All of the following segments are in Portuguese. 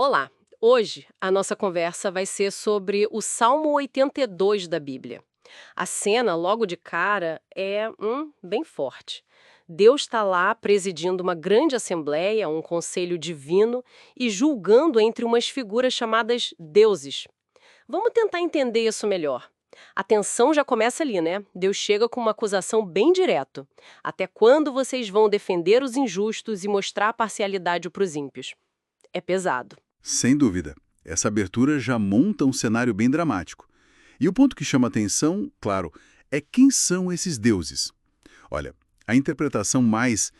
Olá! Hoje a nossa conversa vai ser sobre o Salmo 82 da Bíblia. A cena, logo de cara, é bem forte. Deus está lá presidindo uma grande assembleia, um conselho divino, e julgando entre umas figuras chamadas deuses. Vamos tentar entender isso melhor. A tensão já começa ali, né? Deus chega com uma acusação bem direta. Até quando vocês vão defender os injustos e mostrar parcialidade para os ímpios? É pesado. Sem dúvida. Essa abertura já monta um cenário bem dramático. E o ponto que chama atenção, claro, é quem são esses deuses. Olha, a interpretação mais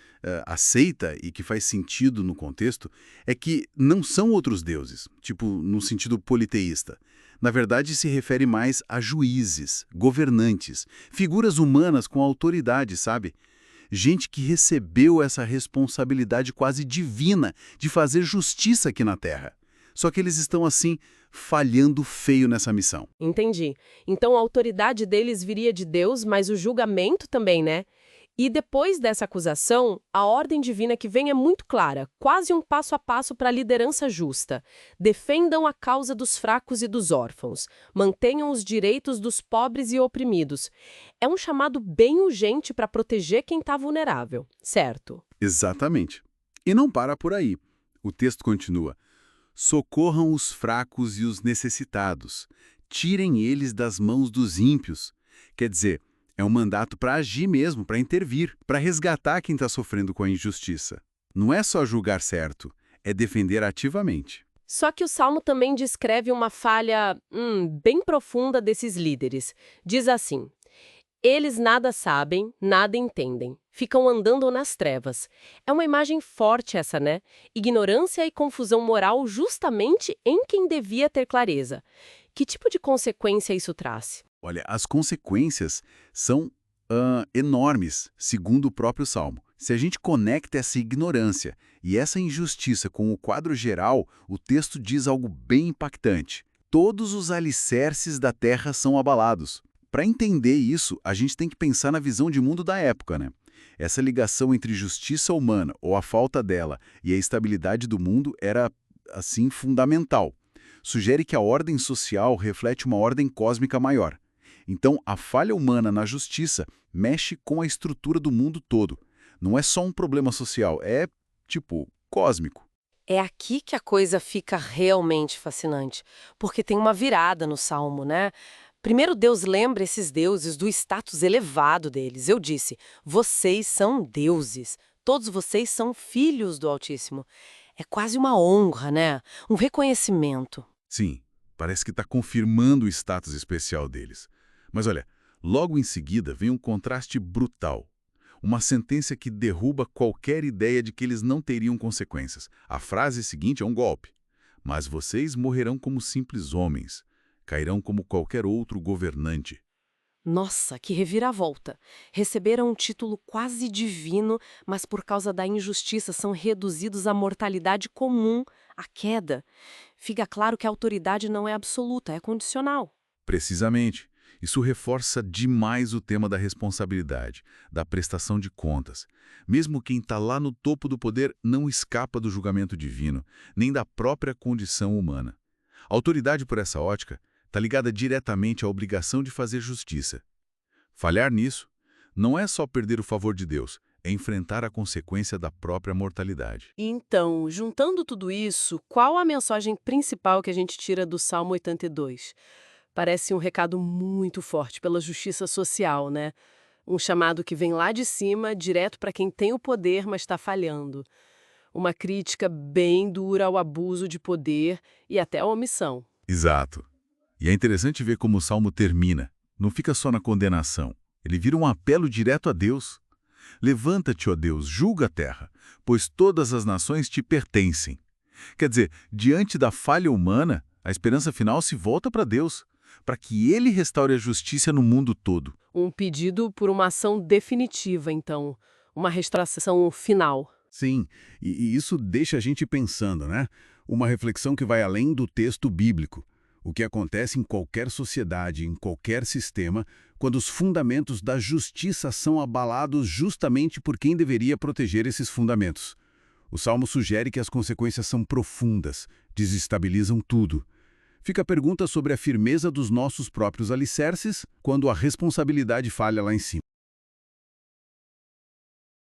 aceita e que faz sentido no contexto é que não são outros deuses, tipo no sentido politeísta. Na verdade, se refere mais a juízes, governantes, figuras humanas com autoridade, sabe? Gente que recebeu essa responsabilidade quase divina de fazer justiça aqui na Terra. Só que eles estão, assim, falhando feio nessa missão. Entendi. Então a autoridade deles viria de Deus, mas o julgamento também, né? E depois dessa acusação, a ordem divina que vem é muito clara, quase um passo a passo para a liderança justa. Defendam a causa dos fracos e dos órfãos. Mantenham os direitos dos pobres e oprimidos. É um chamado bem urgente para proteger quem está vulnerável, certo? Exatamente. E não para por aí. O texto continua. Socorram os fracos e os necessitados. Tirem eles das mãos dos ímpios. Quer dizer, é um mandato para agir mesmo, para intervir, para resgatar quem está sofrendo com a injustiça. Não é só julgar certo, é defender ativamente. Só que o Salmo também descreve uma falha bem profunda desses líderes. Diz assim: eles nada sabem, nada entendem. Ficam andando nas trevas. É uma imagem forte essa, né? Ignorância e confusão moral justamente em quem devia ter clareza. Que tipo de consequência isso traz? Olha, as consequências são enormes, segundo o próprio Salmo. Se a gente conecta essa ignorância e essa injustiça com o quadro geral, o texto diz algo bem impactante. Todos os alicerces da terra são abalados. Para entender isso, a gente tem que pensar na visão de mundo da época, né? Essa ligação entre justiça humana, ou a falta dela, e a estabilidade do mundo era, assim, fundamental. Sugere que a ordem social reflete uma ordem cósmica maior. Então, a falha humana na justiça mexe com a estrutura do mundo todo. Não é só um problema social, é, tipo, cósmico. É aqui que a coisa fica realmente fascinante, porque tem uma virada no Salmo, né? Primeiro, Deus lembra esses deuses do status elevado deles. Eu disse, vocês são deuses, todos vocês são filhos do Altíssimo. É quase uma honra, né? Um reconhecimento. Sim, parece que está confirmando o status especial deles. Mas olha, logo em seguida vem um contraste brutal. Uma sentença que derruba qualquer ideia de que eles não teriam consequências. A frase seguinte é um golpe. Mas vocês morrerão como simples homens. Cairão como qualquer outro governante. Nossa, que reviravolta! Receberam um título quase divino, mas por causa da injustiça são reduzidos à mortalidade comum, à queda. Fica claro que a autoridade não é absoluta, é condicional. Precisamente. Isso reforça demais o tema da responsabilidade, da prestação de contas. Mesmo quem está lá no topo do poder não escapa do julgamento divino, nem da própria condição humana. A autoridade, por essa ótica, está ligada diretamente à obrigação de fazer justiça. Falhar nisso não é só perder o favor de Deus, é enfrentar a consequência da própria mortalidade. Então, juntando tudo isso, qual a mensagem principal que a gente tira do Salmo 82? Parece um recado muito forte pela justiça social, né? Um chamado que vem lá de cima, direto para quem tem o poder, mas está falhando. Uma crítica bem dura ao abuso de poder e até à omissão. Exato. E é interessante ver como o Salmo termina. Não fica só na condenação. Ele vira um apelo direto a Deus. Levanta-te, ó Deus, julga a terra, pois todas as nações te pertencem. Quer dizer, diante da falha humana, a esperança final se volta para Deus, para que Ele restaure a justiça no mundo todo. Um pedido por uma ação definitiva, então. Uma restauração final. Sim, e isso deixa a gente pensando, né? Uma reflexão que vai além do texto bíblico. O que acontece em qualquer sociedade, em qualquer sistema, quando os fundamentos da justiça são abalados justamente por quem deveria proteger esses fundamentos. O Salmo sugere que as consequências são profundas, desestabilizam tudo. Fica a pergunta sobre a firmeza dos nossos próprios alicerces quando a responsabilidade falha lá em cima.